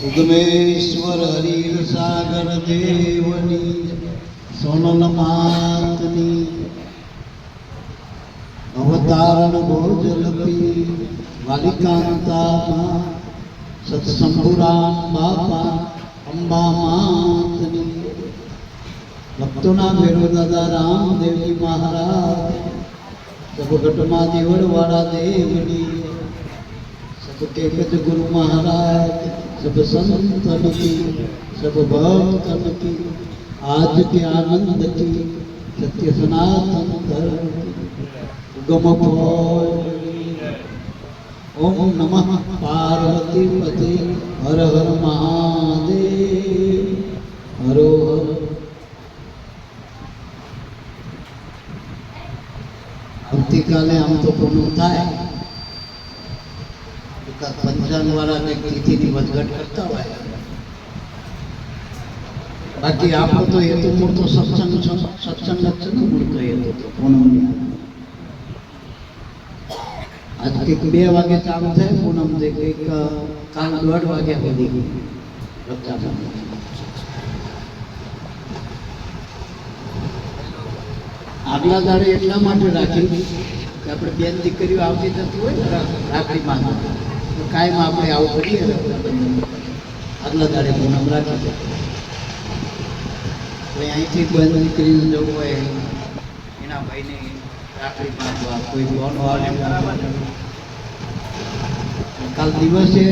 ઉગમેશ્વર હરિર સાગર દેવની સોનલ માતની અવતારણ ભોજલપી વાલિકાંતા સત્સંભુરામ બાપા અંબા માતની ભક્તોના ભેરો દાદા રામદેવજી મહારાજ સબગટમાં દેવળવાળા દેવની सत गुरु महाराज सब संतन की सब भक्तन की आज के आनंद की सत्य सनातन धर्म गम ओम नमः पार्वती पति हर हर महादेव हरो हर। આવતીકાલે આમ તો પૂર્ણ થાય पंचांग वाला ने तिथि की वजगट करता हुआ है। बाकी आपको तो ये तो मूर्त सत्संग मूर्त ये तो पूनम आज के 2 वागे चालू थे पूनम से एक काल 1:30 वागे होगी रक्षाबंधन। આગલા દાડે એટલા માટે રાખી કે આપણે બેન દીકરીઓ આવતી જતી હોય ને રાખડીમાં કાયમ આપણે આવું કરીએ આગલા દાડે પૂનમ રાખી દે એટલે અહીંથી બેન દીકરીને જવું હોય એના ભાઈને રાખડી બાંધવા કોઈ બોન આવે કાલ દિવસે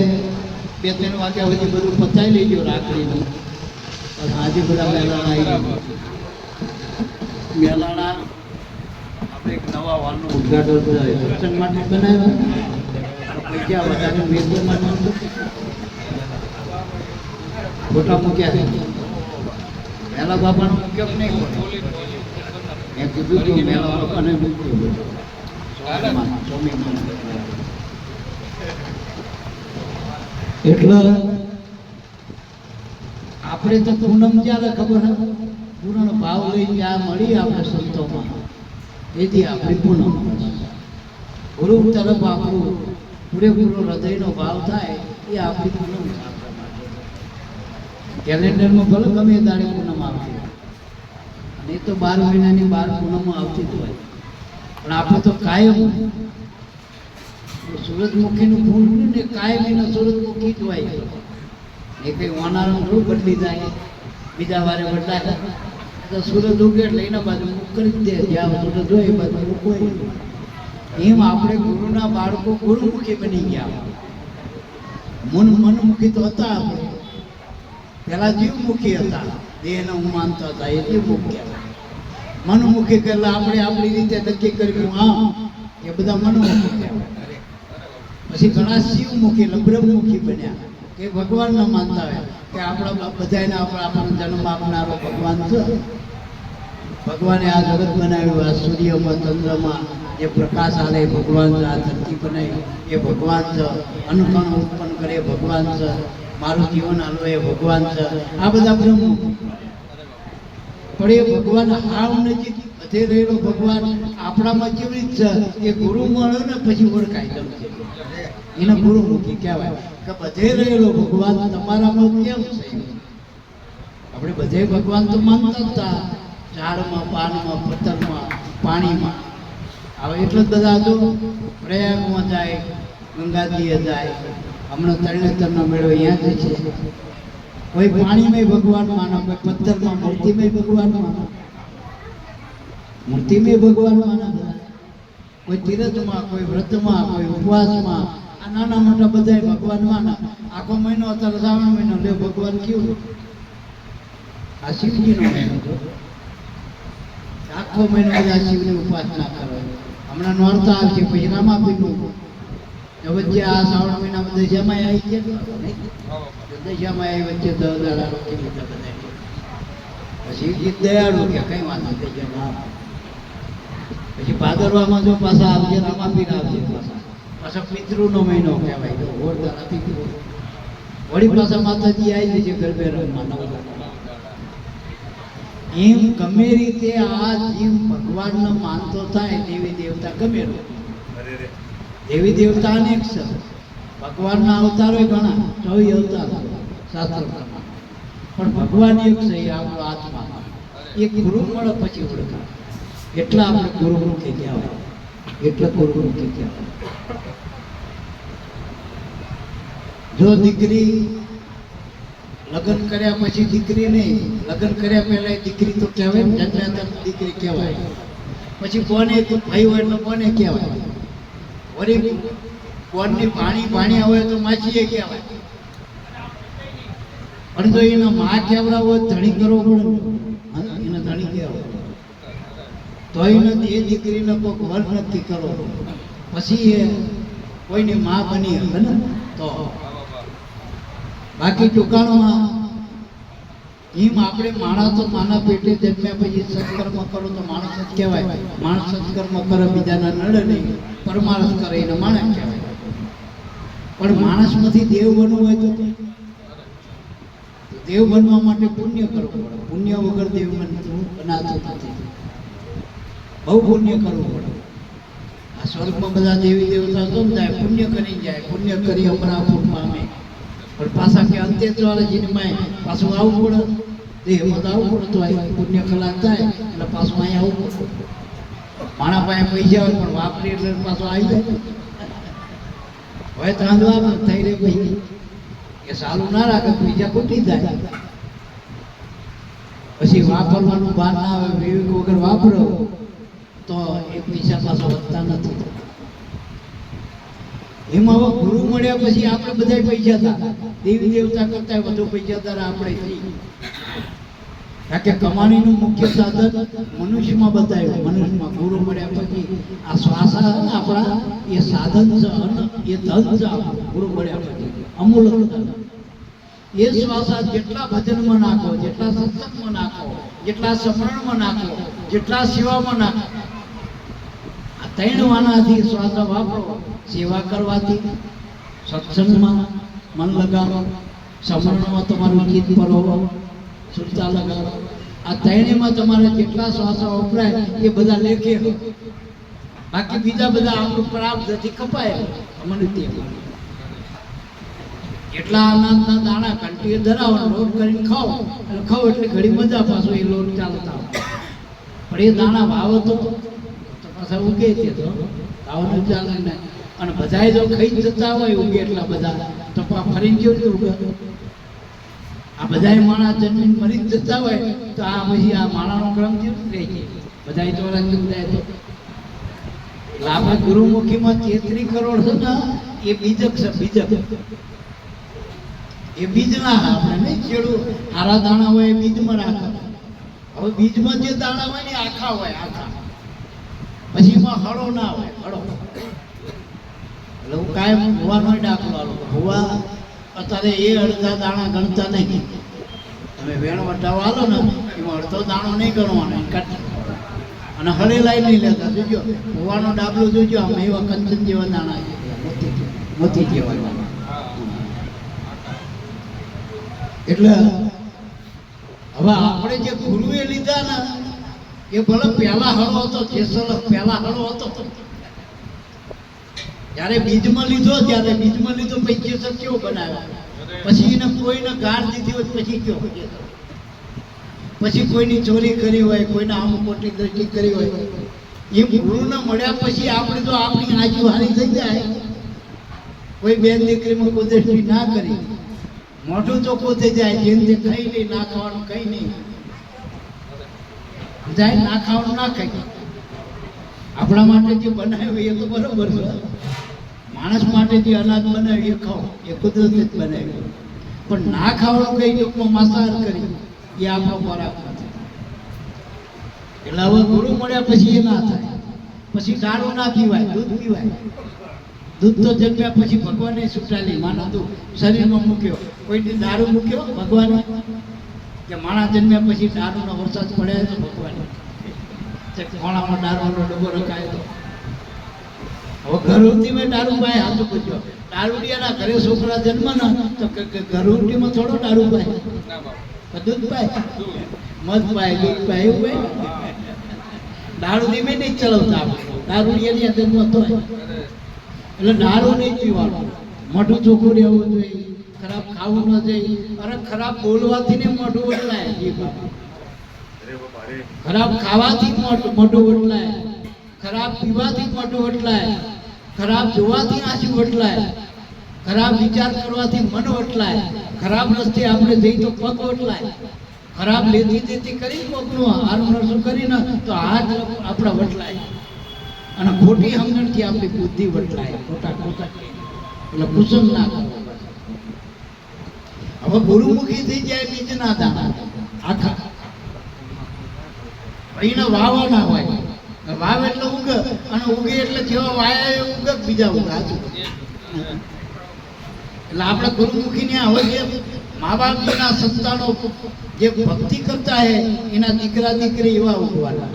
2-3 વાગ્યા સુધી બધું પતાવી લેજો રાખડીનું આજે બધા મેલાણા આવી મેલાણા આપણે એક નવા હોલનું ઉદ્ઘાટન સત્સંગ માટે બનાવ્યા પૈસા વધારે વેચવામાં ખોટા મૂક્યા છે મેલા બાપાનો મૂક્યો કે નહીં મેં કીધું હતું મેલા બાપાને મૂક્યો એટલે આપણે તો પૂનમ ક્યારે ખબર પૂર્ણ ભાવ લઈ ત્યાં મળી આપણે સંતોમાં એથી આપણી પૂનમ ગુરુ તરફ આપણું પૂરેપૂરો હૃદયનો ભાવ થાય એ આપણી પૂનમ કેલેન્ડરમાં ભલે ગમે દાડે પૂનમ આવતી અને એ તો 12 મહિનાની 12 પૂનમો આવતી જ હોય પણ આપણે તો કાયમ સૂરજમુખીનું ફૂલ ને કાયમ એના સૂરજમુખી જ હોય એ કંઈ વાનારાનું થોડું બદલી જાય બીજા વારે બદલાય તો સૂરજ ઉગે એટલે એના બાજુ મુખ કરી દે જ્યાં સૂરજ હોય એ બાજુ મુખ હોય એમ આપણે ગુરુના બાળકો ગુરુમુખી બની ગયા મનમુખી તો હતા આપણે પેલા જીવમુખી હતા દેહને હું માનતા હતા એ જીવમુખી મનમુખી કરેલા આપણે આપણી રીતે નક્કી કર્યું હા એ બધા મનોમુખી કહેવાય પછી ઘણા શિવમુખી બ્રહ્મમુખી બન્યા કે ભગવાનને માનતા હોય કે આપણા બધાને આપણને જન્મ આપનારો ભગવાન છે ભગવાને આ જગત બનાવ્યું આ સૂર્યમાં ચંદ્રમાં જે પ્રકાશ આલે ભગવાન છે આ ધરતી બનાવી એ ભગવાન છે અન્નકણ ઉત્પન્ન કરે ભગવાન છે મારું જીવન હાલવે એ ભગવાન છે આ બધા બ્રહ્મ પણ એ ભગવાન હાવ નજીક બધે રહેલો ભગવાન આપણામાં જીવિત છે એ ગુરુ મળે ને પછી ઓળખાય ગમશે એને ગુરુમુખી કહેવાય કે બધે રહેલો ભગવાન તમારામાં કેમ છે આપણે બધે ભગવાન તો માનતા હતા ઝાડમાં પાનમાં પથ્થરમાં પાણીમાં હવે એટલે જ બધા જો પ્રયાગમાં જાય ગંગાજીએ જાય હમણાં તરણેતરનો મેળો અહીંયા જ છે કોઈ પાણીમાં ભગવાન માનો કોઈ પથ્થરમાં મૂર્તિમાં ભગવાન માનો મૂર્તિમાં ભગવાન માનો કોઈ તીરથમાં કોઈ વ્રતમાં કોઈ ઉપવાસમાં આ નાના મોટા બધા ભગવાન માના આખો મહિનો અત્યારે શ્રાવણ મહિનો લે ભગવાન કેવું આ શિવજીનો મહિનો આખો મહિનો બધા શિવની ઉપાસના કરો હમણાં નોરતા આવશે પછી રામાપીરનું વચ્ચે આ શ્રાવણ મહિનામાં દશામાં આવી ગયા દશામાં આવી વચ્ચે 10 દાડા રોકી લીધા બધા શિવજી દયાળુ કે કઈ વાંધો દશામાં પછી ભાદરવામાં જો પાછા આવશે રામાપીર આવશે પાછા પિતૃનો મહિનો કહેવાય વળી પાછા માતાજી આવી જશે ગરબે રમવા એમ ગમે રીતે આ જીવ ભગવાનને માનતો થાય દેવી દેવતા ગમે દેવી દેવતા અનેક છે ભગવાનના અવતારો ઘણા 24 અવતાર શાસ્ત્ર પ્રમાણે, પણ ભગવાન એક છે એ આપણો આત્મા. એ ગુરુ મળે પછી ઓળખાય. એટલા આપણે ગુરુમુખી કહેવાય, એટલે ગુરુમુખી કહેવાય. જો દીકરી લગ્ન કર્યા પછી દીકરી નહીં, લગ્ન કર્યા પહેલા દીકરી તો કહેવાય ને, જન્મ્યા દીકરી કહેવાય. પછી કોને ભાઈ હોય તો કોને કહેવાય, વળી કોણની ભાણિયા હોય તો માછીએ કહેવાય. પણ જો એના માં કહેવડા હોય ધણી કરવો પડે, એને ધણી કહેવાય. તો એને એ દીકરીને કોઈક વર નક્કી કરવો, પછી એ કોઈની માં બની હશે ને. તો બાકી ટૂંકાણમાં એમ આપણે માણસ તો માના પેટે જન્મ્યા પછી સત્કર્મ કરો તો માણસ જ કહેવાય. માણસ સત્કર્મ કરે બીજાના નડે નહીં, પરમાર્થ કરે એને માણસ કહેવાય. પણ માણસમાંથી દેવ બનવું હોય તો દેવ બનવા માટે પુણ્ય કરવું પડે. પુણ્ય વગર દેવ બનતું બનાતું નથી, બહુ પુણ્ય કરવું પડે. આ સ્વર્ગમાં બધા દેવી દેવતા તો જાય, પુણ્ય કરી જાય, પુણ્ય કરી અમરાપુર પામે. પણ પાછા કે અંતે વાળા જીનમાં પાછું આવવું પડે, દેહમાં તો આવવું પડે. તો પુણ્ય કલાક થાય એટલે પાછું અહીંયા આવવું પડે. માણા પાસે પૈસા હોય પણ વાપરી એટલે પાછું આવી જાય. હવે તાંદવા થઈ રહે ભાઈ એ સારું ના રાખે, પૈસા ખૂટી જાય. પછી વાપરવાનું ભાન ના આવે, વિવેક વગર વાપરો તો એ પૈસા પાછા વધતા નથી. એમાં હવે ગુરુ મળ્યા પછી આપણે બધા પૈસાદાર, દેવી દેવતા કરતા વધુ પૈસાદાર આપણે થઈ. કારણ કે કમાણીનું મુખ્ય સાધન મનુષ્યમાં બતાવ્યું. મનુષ્યમાં ગુરુ મળ્યા પછી આ શ્વાસ આપણા એ સાધન છે, એ ધન છે. ગુરુ મળ્યા પછી અમૂલ્ય ધન. એ શ્વાસ જેટલા ભજનમાં નાખો, જેટલા સત્સંગમાં નાખો, જેટલા સ્મરણમાં નાખો, જેટલા સેવામાં નાખો, આ 3 વાનાથી શ્વાસ વાપરો. સેવા કરવાથી, સત્સંગમાં મન લગાવો, સ્મરણમાં તમારું ચિત્ત પરોવો, સુરતા લગાવો. આ 3માં તમારે જેટલા શ્વાસો વપરાય એ બધા લેખે. બાકી બીજા બધા આપણું પ્રાપ્તથી કપાય. મને એટલા અનાજના દાણા કંટીએ ધરાવો, લોટ કરીને ખાઓ, અને ખાઓ એટલે ઘડી મજા, પાછો એ લોટ ચાલતા. પણ એ દાણા વાવો તો પાછા ઉગે છે, તો વાવનું ચાલે ને. અને બધા જો ખાઈ જતા હોય ઉગે એટલા બધા, તો ફરીને કેવું ઉગે? આ બધા માણસ જન્મીને મરી જતા હોય તો આ પછી આ માણાનો ક્રમ કેવું રહે છે? બધા ચોરા જાય તો એટલે આપણે ગુરુમુખીમાં 33 કરોડ છે ને, એ બીજક છે. બીજક એ બીજ ના આપણે નહીં ખેડૂ હારા દાણા હોય એ બીજમાં રાખે. હવે બીજમાં જે દાણા હોય ને આખા હોય, આખા. પછી એમાં હળો ના હોય, હળો. એટલે હું કાયમ ભુવાનો દાખલો આલું. ભુવા અત્યારે એ અડધા દાણા ગણતા નહીં. તમે વેણ વટાવા આલો ને એમાં અડધો દાણો નહીં ગણવાનો, અને હળેલાઈ નહીં લેતા. જોજો ભુવાનો ડાબલો જોજો, આમ એવા કંચન જેવા દાણા, મોતી જેવા. એટલે હવે આપણે જે ગુરુએ લીધા ને એ ભલે પહેલા હળો હતો, જેસલ પહેલા હળો હતો. જ્યારે બીજમાં લીધો પછી કેવો બનાવ્યો? પછી એને કોઈને ગાળ દીધી હોય પછી કયો? પછી કોઈની ચોરી કરી હોય, કોઈને આમ ખોટી દ્રષ્ટિ કરી હોય, એ ગુરુને મળ્યા પછી આપણે તો આપણી આજુ હારી થઈ જાય. કોઈ બેન દીકરીમાં કુદરતી ના કરી, મોઢું ચોખ્ખું થઈ જાય, જેમ તે ખાઈ નહીં, ના ખાવાનું કઈ નહીં જાય, ના ખાવાનું ના ખાઈ. આપણા માટે જે બનાવ્યું એ તો બરોબર છે. માણસ માટે જે અનાજ બનાવ્યું એ ખાઓ, એ કુદરત જ બનાવ્યું. પણ ના ખાવાનું કઈ ટૂંકમાં માંસાહાર કરી એ આપણો ખોરાક નથી. એટલે હવે ગુરુ મળ્યા પછી એ ના થાય. પછી દારૂ ના પીવાય, દૂધ પીવાય. દૂધ તો જન્મ્યા પછી ભગવાને છૂટાલી, માનો દૂધ શરીરમાં મૂક્યો. કોઈની દારૂ મૂક્યો ભગવાને? કે માણસ જન્મ્યા પછી દારૂનો વરસાદ પડે તો ભગવાને ખોણામાં દારૂનો ડબ્બો રખાય તો. હવે ઘરઉટીમાં દારૂ પાય, હાથું પૂછ્યો. દારૂડિયાના ઘરે છોકરા જન્મ ને તો ઘરઉટીમાં થોડો દારૂ પાય, દૂધ પાય, મધ પાય, દૂધ પાય, એવું પાય. દારૂ ધીમે નહીં ચલાવતા આપણે, દારૂડિયાની જન્મ તો એટલે દારૂ નહીં પીવાનું. મોઢું ચોખ્ખું રહેવું જોઈએ, ખરાબ ખાવું ન જોઈએ. અરે ખરાબ બોલવાથી ને મોઢું બદલાય, ખરાબ ખાવાથી મોઢું બદલાય, ખરાબ પીવાથી મોઢું બદલાય, ખરાબ જોવાથી આંસુ બદલાય, ખરાબ વિચાર કરવાથી મન બદલાય, ખરાબ રસ્તે આપણે જઈ તો પગ બદલાય, ખરાબ લેતી દેતી કરી કોકનું હારું નરસું કરીને તો હાથ આપણા બદલાય, અને ખોટી સમજણથી આપણી બુદ્ધિ બદલાય. ખોટા ખોટા એટલે કુસંગ ના કરવો. હવે ગુરુમુખી થઈ જાય બીજના દાણા આખા એને વાવવાના હોય. વાવ એટલે ઉગ, અને ઉગે એટલે જેવા વાયા એ ઉગ બીજા ઉગ. એટલે આપણે ગુરુમુખી ને હવે જે મા બાપના સંતાનો જે ભક્તિ કરતા હે એના દીકરા દીકરી એવા ઉગવાના.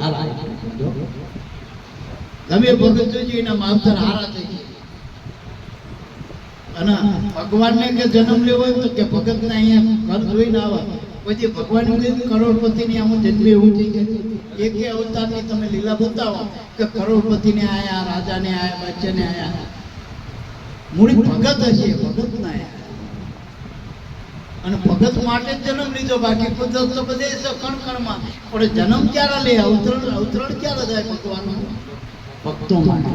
તમે ભગત જોજો એના માવતર હારા થઈ જાય. અને ભગવાનને કે જન્મ લેવો હોય તો કે ભગત ને અહીંયા ઘર જોઈને આવે. પછી ભગવાન કરોડપતિ ની આમ જન્મે એવું થઈ ગયું. એક અવતારની તમે લીલા બતાવો કે કરોડપતિ ને આયા, રાજા ને આયા, બચ્ચે ને આયા. મૂળી ભગત હશે, ભગત ના આયા. અને ભગત માટે જ જન્મ લીધો. બાકી કુદરત તો બધે કણ કણમાં. પણ જન્મ ક્યારે લે, અવતરણ ક્યારે થાય ભગવાન? ભક્તો માટે.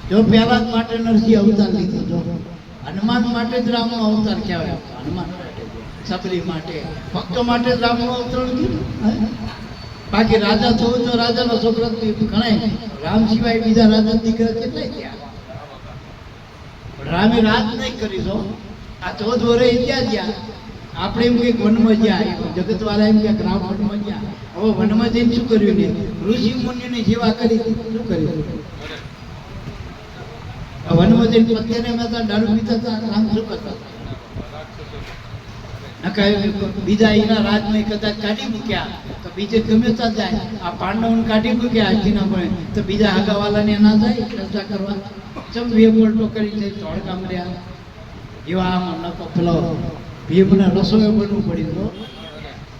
જો પહેલા જ માટે નરસિંહ અવતાર લીધો. જો હનુમાન માટે જ રામનો અવતાર કહેવાય. હનુમાન માટે, સબરી માટે, ભક્તો માટે જ રામનું અવતરણ કીધું. બાકી રાજા થવું તો રાજાનો છોકરો ઘણા, રામ સિવાય બીજા રાજા દીકરા કેટલાય થયા. રામે રાજ નહીં કરી દો. આ 14 વર્ષ ત્યાં ગયા. આપણે એમ કંઈક વનમાં ગયા, જગત વાળા એમ કે રામ વનમાં ગયા. હવે વનમાં જઈને શું કર્યું ને? ઋષિ મુનિની સેવા કરી. શું કર્યું? વનમાં જઈને પત્યાને મેં દારૂ પીતા હતા. રામ શું કરતા? બીજા એના રાજને કદાચ કાઢી મૂક્યા તો બીજે ગમે ત્યાં જાય. આ પાંડવોને કાઢી મૂક્યા હાથીના પણ તો બીજા હગાવાલાને ના જાય ચર્ચા કરવા. ચમ વેપોલટો કરી જાય ધોળકામ રહ્યા. એવા આમ પેલો ભીમને રસોઈ બનવું પડ્યું.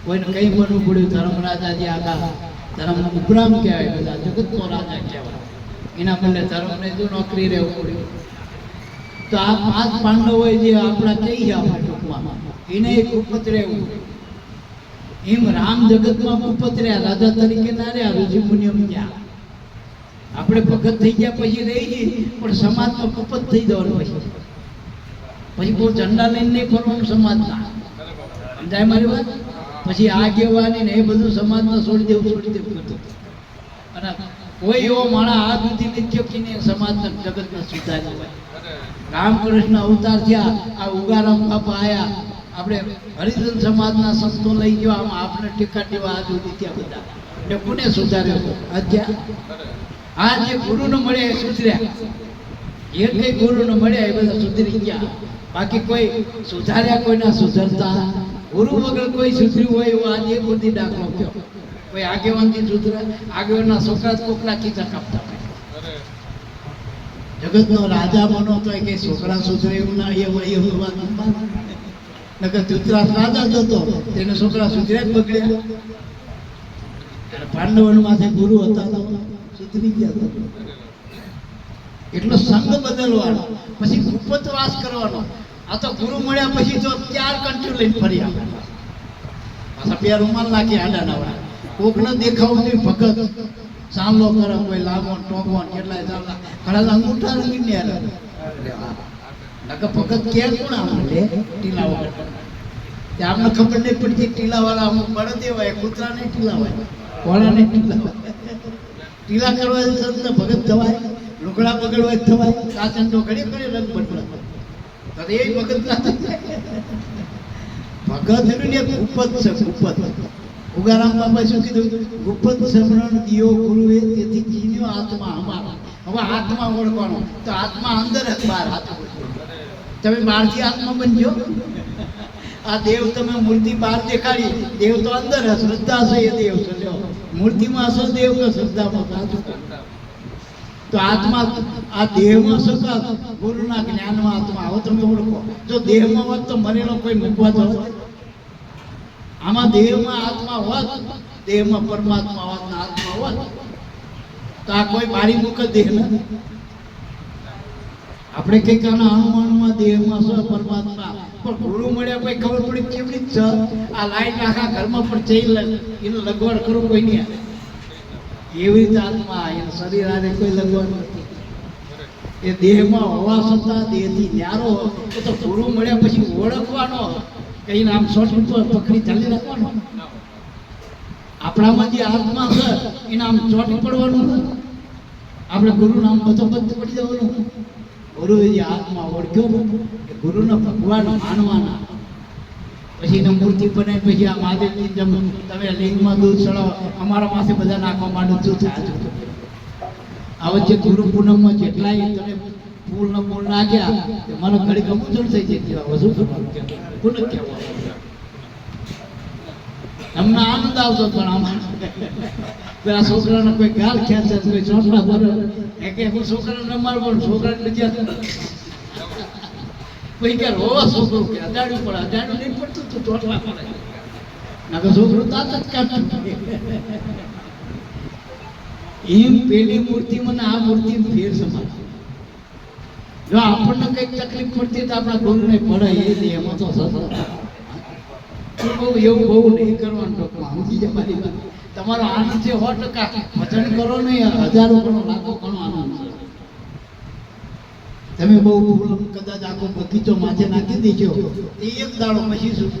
કોઈને કંઈ બનવું પડ્યું. ધર્મરાજાજી આગા ધર્મ ઉપરામ કહેવાય, બધા જગતનો રાજા કહેવાય. એના બદલે ધર્મને જો નોકરી રહેવું પડ્યું. તો આ 5 પાંડવોએ જે આપણા કહી ગયા ટૂંકમાં એને કુપત રહેવું. એમ રામ જગતમાં કુપત રહ્યા, રાજા તરીકે ના રહ્યા. ઋષિ મુનિઓ ગયા. આપણે ભગત થઈ ગયા પછી રહી જઈએ, પણ સમાજમાં કુપત થઈ જવાનું. પછી કોઈ ઝંડા લઈને નહીં ફરવાનું સમાજના. સમજાય મારી વાત? પછી આગેવાની ને એ બધું સમાજમાં છોડી દેવું કરતું. અને કોઈ એવો માણસ આ સુધી નથી કે સમાજના જગતના સુધાર્યો હોય. રામકૃષ્ણ અવતાર થયા, આ ઉગારામ બાપા આયા, આપણે હરિજન સમાજના સંતો લઈ ગયો. આમાં આપણે ટેકા દેવા આ સુધી ત્યાં બધા. એટલે કોને સુધાર્યો? અત્યારે આ જે ગુરુને મળ્યા એ સુધર્યા. એ કઈ ગુરુને મળ્યા એ બધા સુધરી ગયા. બાકી કોઈ સુધાર્યા, કોઈના સુધરતા. ગુરુ વગર કોઈ સુધર્યું હોય એવો આજે એક બધી દાખલો કયો. કોઈ આગેવાનથી સુધરે? આગેવાનના છોકરા કોકલા ખીચા કાપતા હોય. જગતનો રાજા બનો તો કે છોકરા સુધરે એવું ના, એવું વાત નકર ધૃતરાષ્ટ્ર રાજા જ હતો, તેને છોકરા સુધર્યા જ બગડ્યા. પાંડવોના માથે ગુરુ હતા તો સુધરી ગયા હતા. એટલો સંગ બદલવાનો, પછી કુપતવાસ કરવાનો. આ તો ગુરુ મળ્યા પછી તો 4 કંઠી લઈને ફર્યા. પાછા 2 રૂમાલ નાખી આડા નવડા. કોકને દેખાવું જોઈએ ભગત સાંભળો કરે, કોઈ લાગો ટોકવો કેટલાય ચાલતા ઘણા અંગૂઠા રંગીને નકર ભગત કે કોણ આપણે ટીલા વગર. આપણે ખબર નહીં પડતી ટીલા વાળા અમુક બળદ હોય, કૂતરા ને ટીલા હોય, ઘોડા ને ટીલા હોય. ટીલા કરવા સંત ભગત થવાય, લુગડા પકડવા થવાય, કાચંડો ઘડી ઘડી રંગ બદલા તો એ ભગત ના ભગત ને ગુપત છે. ગુપત ઉગારામ બાબા શું કીધું? ગુપત સમરણ દિયો ગુરુએ તેથી ચીન્યો આત્મા અમારા. હવે આત્મા ઓળખવાનો તો આત્મા અંદર જ, બહાર આત્મા. તમે બહારથી આત્મા બનજો. આ દેવ તમે મૂર્તિ બહાર દેખાડી, દેવ તો અંદર હશે. શ્રદ્ધા છે એ દેવ છે. મૂર્તિમાં હશો દેવ કે શ્રદ્ધામાં સાચું. તો આત્મા આ દેહમાં શું? ગુરુના જ્ઞાનમાં આત્મા. આવો તમે ઓળખો. જો દેહમાં હોત તો મરેલો કોઈ મૂકવા તો આમાં દેહમાં આત્મા હોત, દેહમાં પરમાત્મા હોત ને આત્મા હોત તો આ કોઈ મારી મુખ દેહ નથી. આપણે કંઈક આના અણુમાં દેહમાં છે પરમાત્મા, પણ ગુરુ મળ્યા પછી ખબર પડી કેવી છે આ લાઈટ આખા ઘરમાં પણ ચઈ એને લગવડ કરો કોઈ નહીં આવે. એવી રીતે આત્મા એનું શરીર આને કોઈ લગવડ નથી. એ દેહમાં હોવા છતાં દેહથી ન્યારો એ તો ગુરુ મળ્યા પછી ઓળખવાનો, કઈ નામ શોર્ટ ઉપર પકડી ચાલી રાખવાનો. આપણામાં જે આત્મા છે એને આમ ચોટી પડવાનું નથી. આપણે ગુરુ નામ બધો બંધ પડી જવાનું. ગુરુએ જે આત્મા ઓળખ્યો એ ગુરુને ભગવાન માનવાના. પછી એને મૂર્તિ બનાવી પછી આ મહાદેવની જેમ તમે લિંગમાં દૂધ ચડાવો, અમારા પાસે બધા નાખવા માંડો શું થાય? આ વચ્ચે ગુરુ પૂનમમાં જેટલાય તમે ફૂલ ને ફૂલ નાખ્યા મને ઘડી કબૂતર થઈ જાય વધુ પૂનમ કહેવાય. એમને આનંદ આવતો પણ આમાં પેલા છોકરાને કોઈ ગાલ ખેંચે કોઈ ચોટલા ભરે કે હું છોકરાને રમાડું પણ છોકરાને બીજા કોઈ કે રોવા છોકરું કે અજાડ્યું પડે, અજાડ્યું નહીં પડતું તો ચોટલા પડે ના તો છોકરું તાત જ કાઢતું. એમ પેલી મૂર્તિમાં ને આ મૂર્તિ ફેર સમાન. જો આપણને કઈક તકલીફ પડતી તો આપણા ગુરુને પડે એ એમાં તો એવું બહુ નહીં કરવાનું. ટોકમાં સમજી જાય મારી વાત. તમારો આનંદ છે 100%. વચન કરો નહીં, હજારો ગણો લાખો ગણો આનંદ છે. તમે બહુ ફૂલ કદાચ આખો બગીચો માથે નાખી દેજો એ એક દાડો પછી શું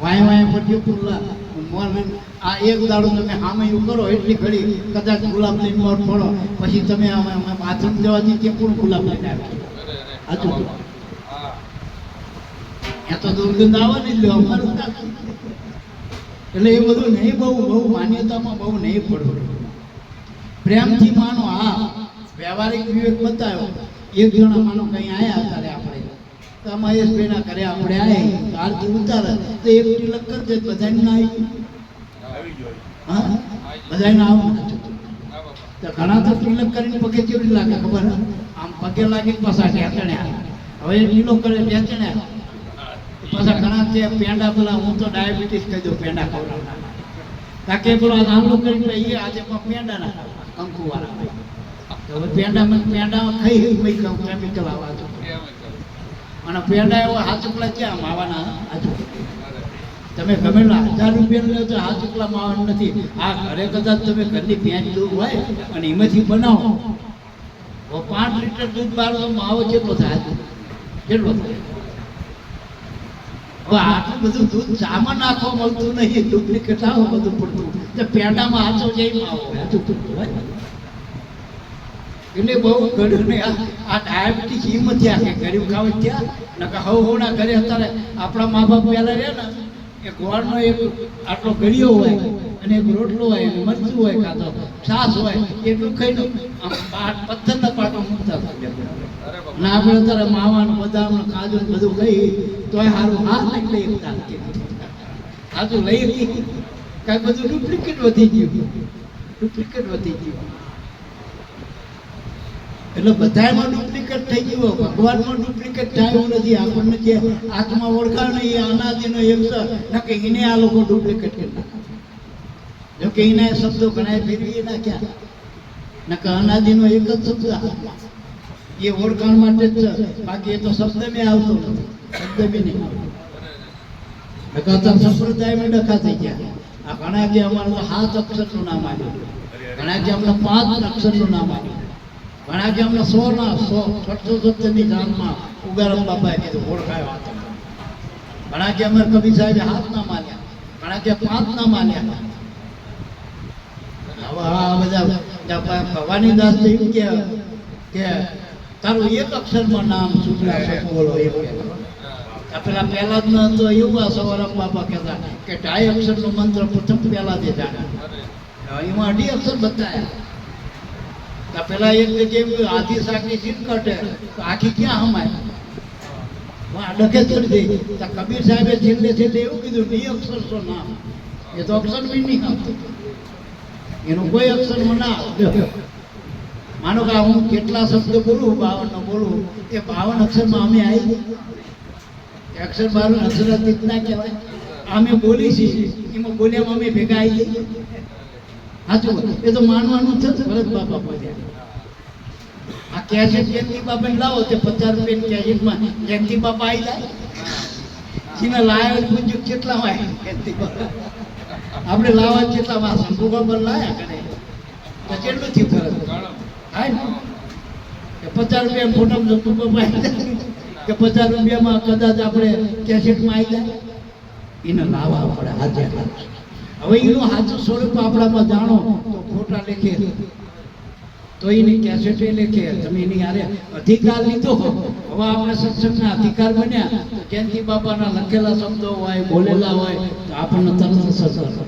વાય વાય પડ્યો ફૂલા આ એક દાડો તમે સામે એવું કરો એટલી ઘડી કદાચ ગુલાબ લઈને મોર પડો પછી તમે બાથરૂમ જવાથી કે પણ ગુલાબ લઈને આવ્યા. તો દુર્ગંધ આવવાની જ લો અમારું. એટલે એ બધું નહીં, બહુ માન્યતામાં બહુ નહીં પડવું. પ્રેમથી માનો. હા, વ્યવહારિક વિવેક બતાવ્યો. એક જણા માનો કઈ આયા ત્યારે આપણે તો મહેશભાઈના ઘરે આપણે આવ્યા આરતી ઉતારે તો એક તિલક કરી દે બધાને ના આવી. હા, બધાને આવું તો ઘણા તો તિલક કરીને પગે કેવી લાગે ખબર? આમ પગે લાગી પાછા ઢેચણ્યા. હવે લીલો કરે ઢેચણ્યા પાછા ઘણા છે પેંડા. પેલા હું તો ડાયાબિટીસ કહી દઉં પેંડા ખવડાવના કાકે પેલા આમલો કરીને એ આજે પેંડા ના કંકુ વાળા પેંડામાં ખાઈ કેમિકલ આવવા અને પેંડા એવો હાચુકલા ક્યાં માવાના હાચુક. તમે ગમે 1000 રૂપિયા લો તો હાચુકલા માવાનું નથી. આ ઘરે કદાચ તમે ઘરની ભેંસ દૂધ હોય અને એમાંથી બનાવો 5 લીટર દૂધ બાર માવો કેટલો થાય? કેટલો થાય? હવે આટલું બધું દૂધ ચામાં નાખવા મળતું નહીં, ડુપ્લિકેટ આવો બધું પડતું. તો પેંડામાં હાચો જઈ માવો હાચું પડતું હોય. એટલે બહુ ગરીબ આ ડાયાબિટીસ હિંમત કે ગરીબ ખાવે ત્યાં નકા હવના ઘરે અત્યારે આપણા મા બાપ પહેલા રહ્યા ને એ ગોળનો એક આટલો ગળિયો હોય અને એક રોટલો હોય અને મરચું હોય કાં તો છાશ હોય એટલું ખાઈને પથ્થરના પાટો મૂકતા અને આપણે અત્યારે માવાનું બદામ કાજુ બધું ખાઈ તોય સારું હાથ નહીં લઈ શકતા. સાચું લઈ કાંઈ બધું ડુપ્લિકેટ વધી ગયું, ડુપ્લિકેટ વધી ગયું. એટલે બધામાં ડુપ્લિકેટ થઈ ગયું. ભગવાનમાં ડુપ્લિકેટ થાય એવું નથી. આપણને જે આત્મા ઓળખાણ એ અનાદિનો એક છે કે એને આ લોકો ડુપ્લિકેટ કરી નાખે. જો કે એના શબ્દો ઘણા ફેરવી નાખ્યા નકે અનાદિનો એક જ શબ્દ આત્મા એ ઓળખાણ માટે જ છે. બાકી એ તો શબ્દ મેં આવતો નથી, શબ્દ બી નહીં આવતો. સંપ્રદાયમાં ડખા થઈ ગયા. આ ઘણા કે અમારે તો 7 અક્ષરનું નામ આવ્યું, ઘણા કે અમને 5 અક્ષરનું નામ આવ્યું, ઘણા કે અમને 100 જાનમાં ઉગારામ બાપાએ કીધું ઓળખાય વાત. ઘણા કે અમારે કવિ સાહેબે 7 ના માન્યા, ઘણા કે 5 ના માન્યા. હવે આ બધા ભવાની દાસ એમ કે તારું એક અક્ષરમાં નામ શુક્લા બોલો એમ પેલા પહેલા જ ન તો એવું સવારામ બાપા કહેતા કે 2.5 અક્ષરનો મંત્ર પ્રથમ પહેલા જ જાણે એમાં 2.5 અક્ષર બતાવ્યા. પેલા એક જગ્યાએ આધી શાકની સીટ કટે તો આખી ક્યાં હમાય ડખે ચડી દે. કબીર સાહેબે છેલ્લે એવું કીધું 2 અક્ષર તો નામ એ તો અક્ષર બી નહીં આવતું, એનું કોઈ અક્ષરમાં ના આવે. માનો કે હું કેટલા શબ્દ બોલું 52 બોલું એ 52 અક્ષરમાં અમે આવી અક્ષર 12 અક્ષરાતીત ના કહેવાય. અમે બોલી છીએ એમાં બોલ્યામાં અમે ભેગા આવી જઈએ. સાચું એ તો માનવાનું છે. ભરત બાપા બોલ્યા કેસેટ જયંતિ બાપાને લાવો તે 50 રૂપિયાની કેસેટમાં જયંતિ બાપા આવી જાય. જેને લાવ્યો પૂછ્યું કેટલા હોય જયંતિ બાપા, આપણે લાવવા કેટલા માં શંભુ બાબા લાયા કરે તો કેટલું થયું ફરક હા ને કે 50 રૂપિયા ફોટામાં શંભુ બાપા આવી જાય કે 50 રૂપિયામાં કદાચ આપણે કેસેટમાં આવી જાય. એને લાવવા પડે હાજે હાથ. હવે એનું સાચું સ્વરૂપ આપણામાં જાણો તો ખોટા લેખે તો એની કેસેટ લેખે તમે એની હારે અધિકાર લીધો. હવે આપણે સત્સંગના અધિકાર બન્યા તો જયંતિ બાપાના લખેલા શબ્દો હોય બોલેલા હોય તો આપણને તરત અસર કરે.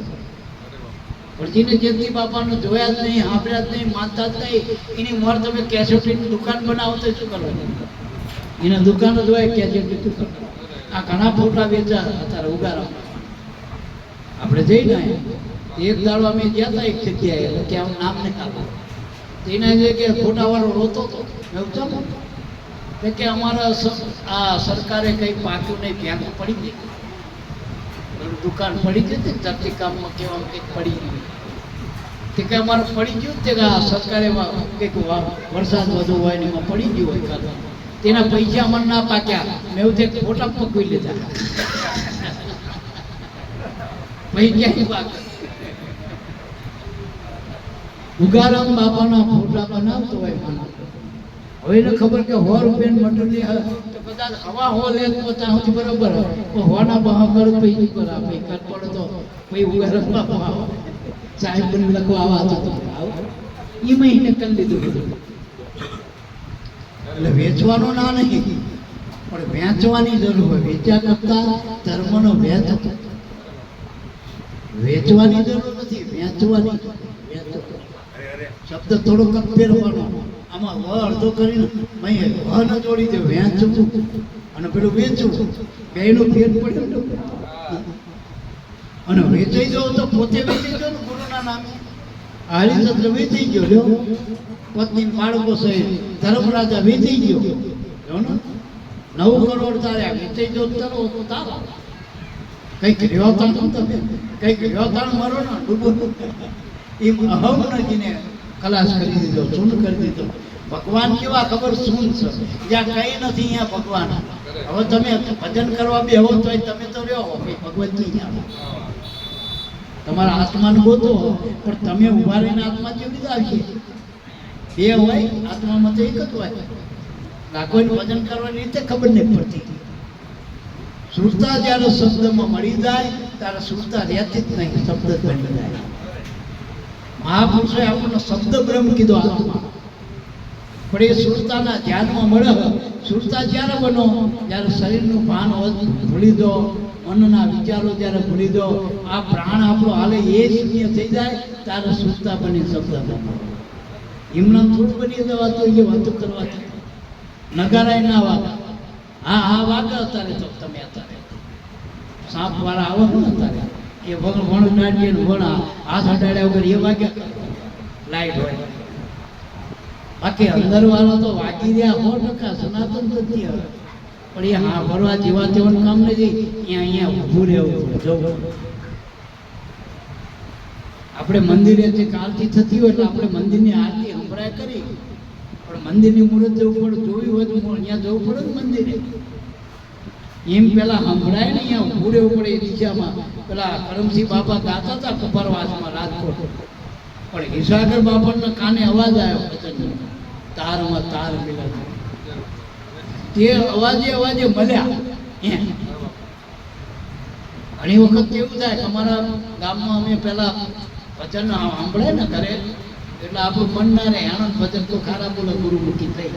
પણ જેને જયંતિ બાપાને જોયા જ નહીં, સાંભળ્યા જ નહીં, માનતા જ નહીં, એની મોર તમે કેસેટની દુકાન બનાવો તો શું કરવાનું? એને દુકાન જ હોય કેસેટની દુકાન. આ ઘણા ફોટા વેચા અત્યારે ઉગારા આપણે જઈને એક દાડો અમે ગયા હતા એક જગ્યાએ, એટલે કે આમ નામ નહીં આપો, એને કે ફોટાવાળો રોતો હતો. કે અમારા આ સરકારે કંઈ પાક્યું નહીં, ભેંક પડી ગઈ, દુકાન પડી ગઈ હતી ધરતીકામમાં કેવા કંઈક પડી ગયું તે કે અમારે પડી ગયું તે કે આ સરકારે કંઈક વરસાદ વધુ હોય ને એમાં પડી ગયું હોય કાલે તેના પૈસા અમને ના પાક્યા. મેં એવું તે ફોટા પકવી લીધા પૈસા ઉગારામ બાપાના ફોટા બનાવતો હોય માનો. હવે એને ખબર કે 100 રૂપિયાની મટરની તો કદાચ હવા હો લે તો ત્યાં સુધી બરાબર, પણ હોના બહા કરો પૈસા પર આપે કર પડે તો પછી ઉગારામ બાપા સાહેબ બને લખવા આવા તો એ મહિને કરી લીધું બધું. એટલે વેચવાનો ના નહીં પણ વેચવાની જરૂર હોય. વેચ્યા કરતા ધર્મનો વેચ વેચવાની જરૂર નથી, વેચવાની. શબ્દ થોડો કપ ફેરવાનો, આમાં વ અડધો કરીને વ ન જોડી દે, વેચવું અને પેલું વેચવું બેનું ફેર પડે. અને વેચાઈ જાવ તો પોતે વેચી જાવ ને ગુરુના નામે. હરિચંદ્ર વેચાઈ ગયો, લ્યો પત્ની બાળકો સહિત ધર્મરાજા વેચાઈ ગયો, જો ને 9 કરોડ તાર્યા. વેચાઈ જાવ તારો તો તારો કંઈક રહ્યો તાણ તમે કંઈક રહ્યો તાણ મરો ને ડૂબો એમ અહમજીને ખલાસ કરી દીધો, શૂન કરી દીધો. ભગવાન કેવા ખબર શું છે? જ્યાં કઈ નથી અહીંયા ભગવાન. હવે તમે ભજન કરવા બેહો તો તમે તો રહ્યો ભગવાન નહીં આવે. તમારા આત્માને ગોતો પણ તમે ઉભા રહીને આત્મા કેવી રીતે આવશે? બે હોય આત્મામાં તો એક જ હોય. કોઈને ભજન કરવાની રીતે ખબર નહીં પડતી. સુરતા જ્યારે શબ્દમાં મળી જાય ત્યારે સુરતા રહેતી જ નહીં, શબ્દ જ બની જાય. મહાપુરુષોએ આપણને શબ્દ બ્રહ્મ કીધો આત્મા, પણ એ સુરતાના ધ્યાનમાં મળે. સુરતા જ્યારે બનો જ્યારે શરીરનું ભાન ભૂલી દો, મનના વિચારો જ્યારે ભૂલી દો, આ પ્રાણ આપણો હાલે એ શૂન્ય થઈ જાય ત્યારે સુરતા બની શબ્દ બનો. હિમના થોડું બની જવાતું એ વાતો કરવાથી નગારાય ના વાગા. હા હા વાગે અત્યારે તો તમે અત્યારે સાપ વાળા આવો ને અત્યારે એ વણ નાડીએ વણ હાથ હટાડ્યા વગર એ વાગ્યા લાઈટ હોય. બાકી અંદર વાળા તો વાગી રહ્યા 100% સનાતન નથી હવે. પણ એ હા ભરવા જેવા તેવાનું કામ નથી. અહીંયા ઊભું રહેવું જવું. આપણે મંદિરે જે આરતી થતી હોય એટલે આપણે મંદિરની આરતી સંભળાય કરી, પણ મંદિરની મુહૂર્ત જવું પડે. જોયું હોય તો અહીંયા જવું પડે ને મંદિરે. એમ પેલા સંભળાય ને અહીંયા ઊભું રહેવું પડે. એ દિશામાં પેલા કરમસિંહ બાપા ગાતા હતા કપરવાસમાં રાજકોટ, પણ હિસાગર બાપાના કાને અવાજ આવ્યો ભજનનો, તારમાં તાર મિલા. તે અવાજે મળ્યા. ઘણી વખત કેવું થાય કે અમારા ગામમાં અમે પેલા ભજન સાંભળે ને ઘરે એટલે આપણું મન ના રહે. આનંદ ભજન તો ખારા બોલે ગુરુમુખી થઈ.